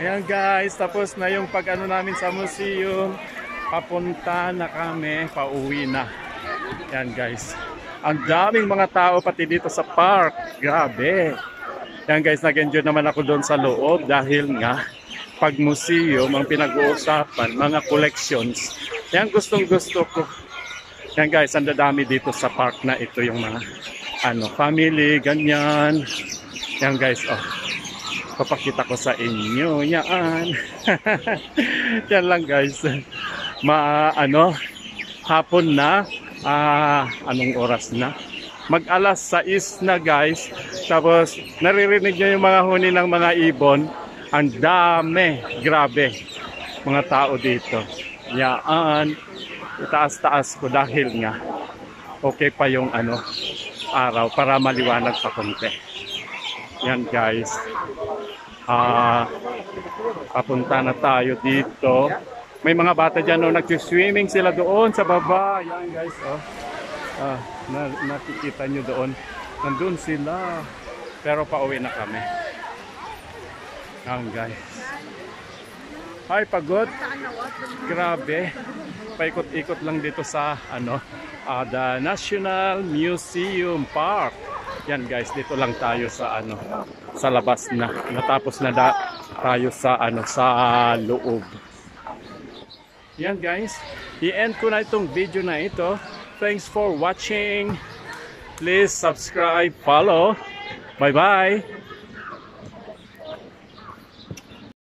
Ayan guys, tapos na yung pag-ano namin sa museum. Papunta na kami, pauwi na. Ayan guys. Ang daming mga tao pati dito sa park. Grabe. Ayan guys, nag-enjoy naman ako doon sa loob dahil nga pag museum ang pinag-uusapan, mga collections. Ayan, gustong-gusto ko. Ayan guys, ang dadami dito sa park na ito yung mga family, ganyan. Ayan guys, oh. Papakita ko sa inyo. Yan. Yan lang guys. Hapon na. Anong oras na? Mag-alas 6 na guys. Tapos naririnig nyo yung mga huni ng mga ibon. Ang dami. Grabe. Mga tao dito. Yan. Itaas-taas ko dahil nga okay pa yung araw para maliwanag pa konti. Yan guys. Papunta na tayo dito. May mga bata dyan nag-swimming sila doon sa baba. Yan guys, nakikita nyo doon. Nandun sila. Pero pauwi na kami. Yan guys. Ay, pagod. Grabe. Paikot-ikot lang dito sa the National Museum Park. Yan guys, dito lang tayo sa sa labas na. Natapos na tayo sa sa loob. Yan guys, i-end ko na itong video na ito. Thanks for watching. Please subscribe, follow. Bye-bye.